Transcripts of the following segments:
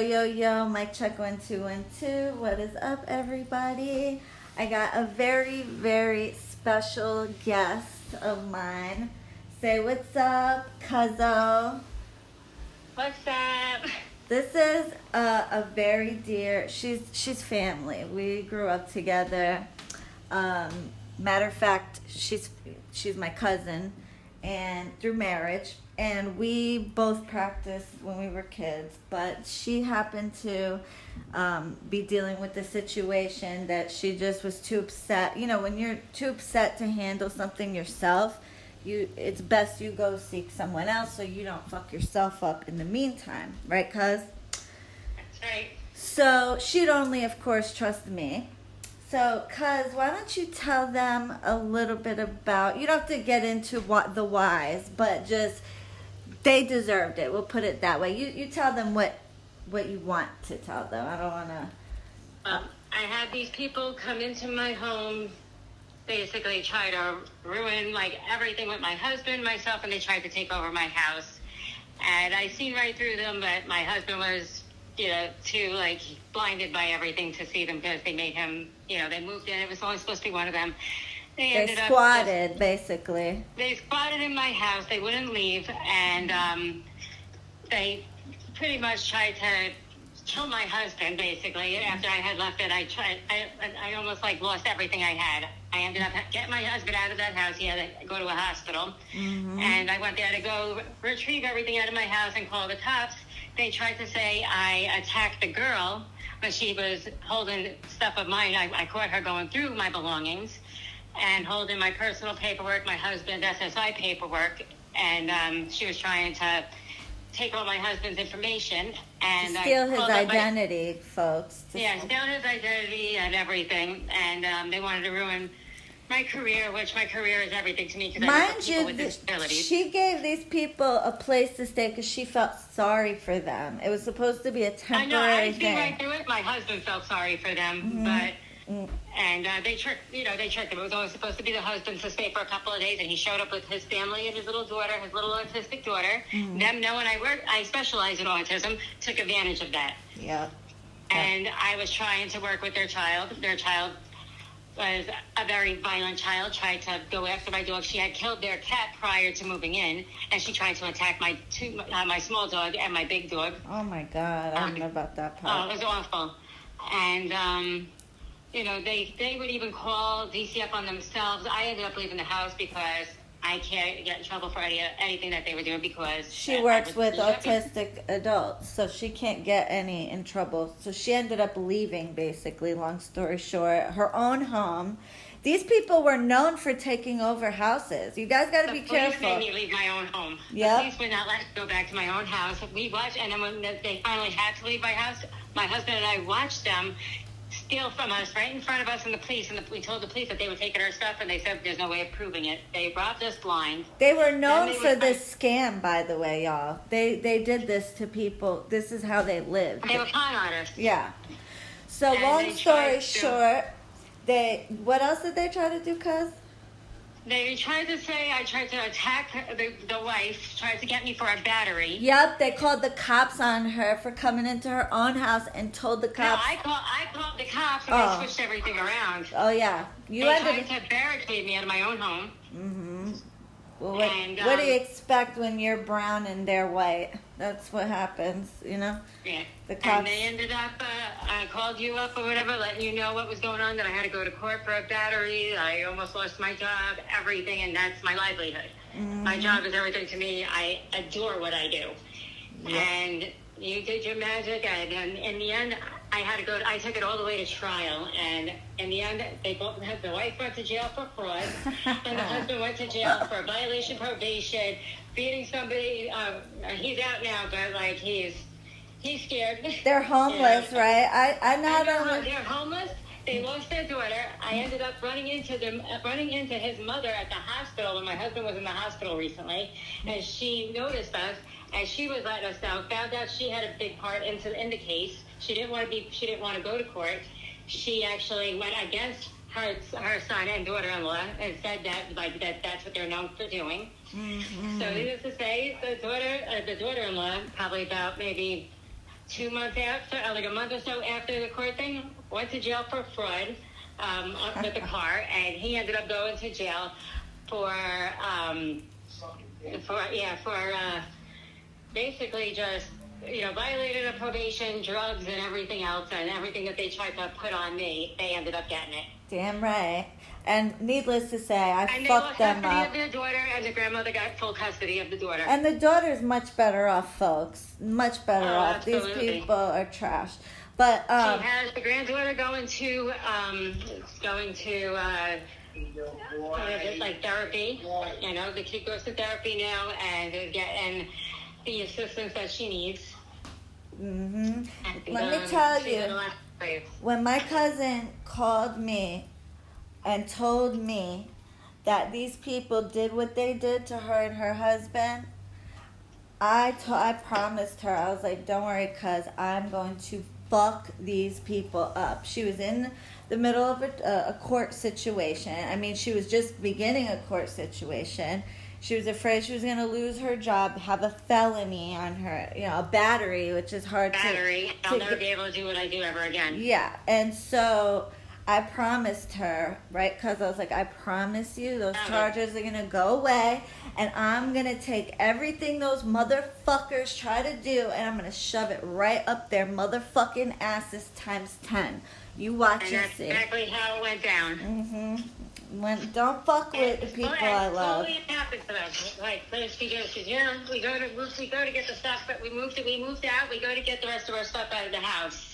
Yo, yo, mic check 1 2 1 2. What is up, everybody? I got a very, very special guest of mine. Say what's up, Cuzzo. What's up? This is a very dear. She's family. We grew up together. Matter of fact, she's my cousin, and through marriage. And we both practiced when we were kids, but she happened to be dealing with the situation that she just was too upset. You know, when you're too upset to handle something yourself, it's best you go seek someone else so you don't fuck yourself up in the meantime, right, cuz? That's right. So she'd only, of course, trust me. So, cuz, why don't you tell them a little bit about, you don't have to get into what the whys, but just, they deserved it. We'll put it that way. You tell them what you want to tell them. I don't want to. I had these people come into my home, basically try to ruin like everything with my husband, myself, and they tried to take over my house. And I seen right through them, but my husband was, too like blinded by everything to see them because they made him, they moved in. It was only supposed to be one of them. They squatted, basically. They squatted in my house. They wouldn't leave, and they pretty much tried to kill my husband. Basically, after I had left it, I almost like lost everything I had. I ended up getting my husband out of that house. He had to go to a hospital, and I went there to go retrieve everything out of my house and call the cops. They tried to say I attacked the girl, but she was holding stuff of mine. I caught her going through my belongings and holding my personal paperwork, my husband's SSI paperwork, and she was trying to take all my husband's information and steal his identity, folks. Steal his identity and everything, and they wanted to ruin my career, which my career is everything to me because I work with people with disabilities. She gave these people a place to stay because she felt sorry for them. It was supposed to be a temporary thing. I know, I see right through it. My husband felt sorry for them, but... And they tricked him. It was only supposed to be the husband to stay for a couple of days, and he showed up with his family and his little daughter, his little autistic daughter. Them knowing I specialize in autism, took advantage of that. Yeah. And I was trying to work with their child. Their child was a very violent child, tried to go after my dog. She had killed their cat prior to moving in, and she tried to attack my small dog and my big dog. Oh, my God. I don't know about that part. Oh, it was awful. And... they would even call DCF on themselves. I ended up leaving the house because I can't get in trouble for anything that they were doing because... She works with autistic adults, so she can't get any in trouble. So she ended up leaving, basically, long story short, her own home. These people were known for taking over houses. You guys got to be careful. The police made me leave my own home. Yep. The police would not let me go back to my own house. We watched, and then when they finally had to leave my house, my husband and I watched them steal from us right in front of us and the police, and we told the police that they were taking our stuff, and they said there's no way of proving it. They robbed us blind. They were known for this scam, by the way, y'all. They did this to people. This is how they lived. They were con artists. Yeah. So long story short, what else did they try to do, cuz? They tried to say I tried to attack the wife, tried to get me for a battery. Yep, they called the cops on her for coming into her own house and told the cops. No, I called the cops and they switched everything around. Oh, yeah. They tried to barricade me out of my own home. Well, what do you expect when you're brown and they're white? That's what happens, Yeah. The cops. And they ended up, I called you up or whatever, letting you know what was going on, that I had to go to court for a battery. I almost lost my job, everything, and that's my livelihood. My job is everything to me. I adore what I do. Yeah. And you did your magic, and in the end, I took it all the way to trial, and in the end, the wife went to jail for fraud, and the husband went to jail for violation of probation, beating somebody. He's out now, but like he's scared. They're homeless, right? They're homeless. They lost their daughter. I ended up running into his mother at the hospital when my husband was in the hospital recently, and she noticed us, and she was letting us know. Found out she had a big part in the case. She didn't want to go to court. She actually went against her son and daughter-in-law and said that's what they're known for doing. So needless to say, the daughter-in-law, probably about maybe 2 months after, like a month or so after the court thing, went to jail for fraud with the car, and he ended up going to jail for basically just, violated a probation, drugs, and everything else, and everything that they tried to put on me, they ended up getting it. Damn right. And needless to say, I And they fucked lost them custody up. of their daughter, and the grandmother got full custody of the daughter. And the daughter's much better off, folks. Much better off. Absolutely. These people are trash. But She has the granddaughter going to like therapy. The kid goes to therapy now, and they're getting the assistance that she needs. Let me tell you, when my cousin called me and told me that these people did what they did to her and her husband, I promised her, I was like, don't worry, cuz I'm going to fuck these people up. She was in the middle of a court situation. I mean, she was just beginning a court situation. She was afraid she was going to lose her job, have a felony on her, a battery, which is hard to I'll never be able to do what I do ever again. Yeah, and so I promised her, right, because I was like, I promise you those charges are going to go away, and I'm going to take everything those motherfuckers try to do, and I'm going to shove it right up their motherfucking asses times 10. You watch and see. That's exactly how it went down. Don't fuck with the people I love. It happens to them. Like she goes, we go to get the stuff, but we moved out. We go to get the rest of our stuff out of the house.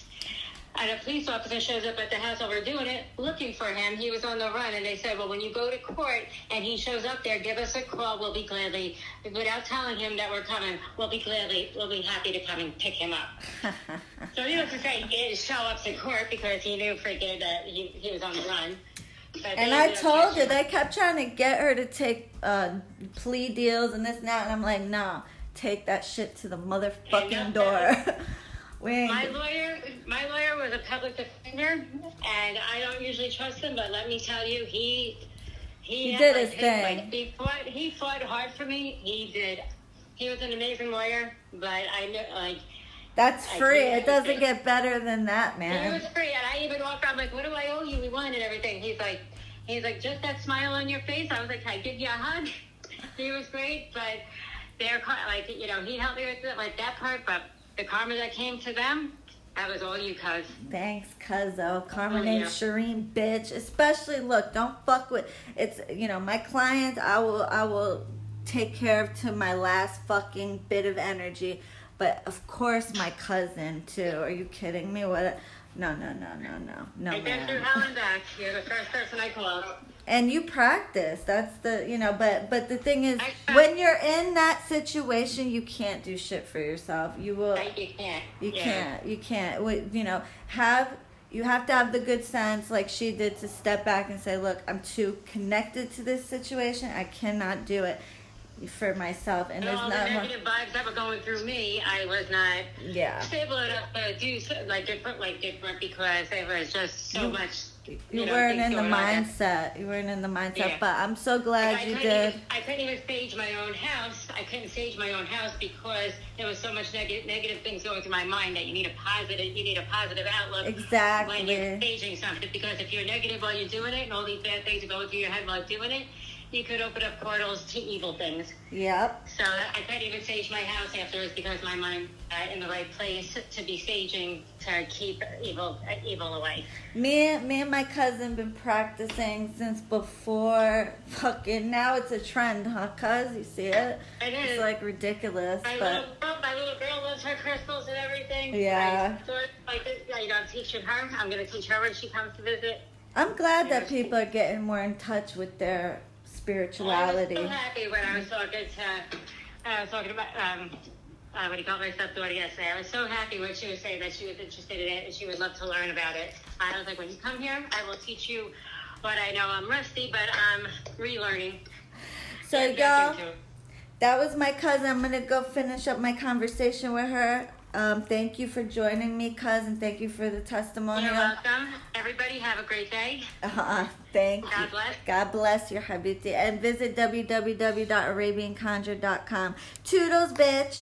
And a police officer shows up at the house while we're doing it, looking for him. He was on the run, and they said, well, when you go to court and he shows up there, give us a call. We'll be gladly, without telling him that we're coming, we'll be happy to come and pick him up. So needless to say, he didn't show up to court because he knew freaking that he was on the run. And I told her, they kept trying to get her to take plea deals and this and that, and I'm like, no, take that shit to the motherfucking door. My lawyer was a public defender, and I don't usually trust him, but let me tell you, he did his thing. He fought hard for me. He did. He was an amazing lawyer, but I know, that's free. It doesn't get better than that, man. It was free, and I even walked around like, what do I owe you? We won and everything. He's like, just that smile on your face. I was like, can I give you a hug? He was great, but they're he helped me with that part, but the karma that came to them, that was all you, cuz. Thanks, cuzzo. Karma named Shireen, bitch. Especially, look, don't fuck with, it's, my clients, I will take care of to my last fucking bit of energy. But, of course, my cousin, too. Are you kidding me? What? No, I get through hell and back. You're the first person I called. And you practice. That's the, but the thing is, when you're in that situation, you can't do shit for yourself. You will. You can't. You can't. You have to have the good sense, like she did, to step back and say, look, I'm too connected to this situation. I cannot do it for myself. And there's all not the negative vibes that were going through me, I was not stable enough to do different because there was just so much. You weren't in the mindset. You weren't in the mindset. Yeah. But I'm so glad you did. I couldn't even stage my own house. I couldn't stage my own house because there was so much negative things going through my mind that you need a positive outlook. Exactly. When you're staging something, because if you're negative while you're doing it and all these bad things are going through your head while doing it, you could open up portals to evil things. Yep. So I couldn't even stage my house afterwards because my mind in the right place to be staging to keep evil away. Me and my cousin been practicing since before fucking, now it's a trend, huh, cuz? You see it? It is. It's like ridiculous. My little girl loves her crystals and everything. Yeah. I'm teaching her. I'm going to teach her when she comes to visit. I'm glad that people are getting more in touch with their spirituality. I was so happy when I was talking about what do you call my stepdaughter yesterday. I was so happy when she was saying that she was interested in it and she would love to learn about it. I was like, when you come here, I will teach you what I know. I'm rusty, but I'm relearning. So, y'all, that was my cousin. I'm going to go finish up my conversation with her. Thank you for joining me, cousin. Thank you for the testimonial. You're welcome. Everybody have a great day. Thank you. God bless. God bless your habiti. And visit www.arabianconjure.com. Toodles, bitch.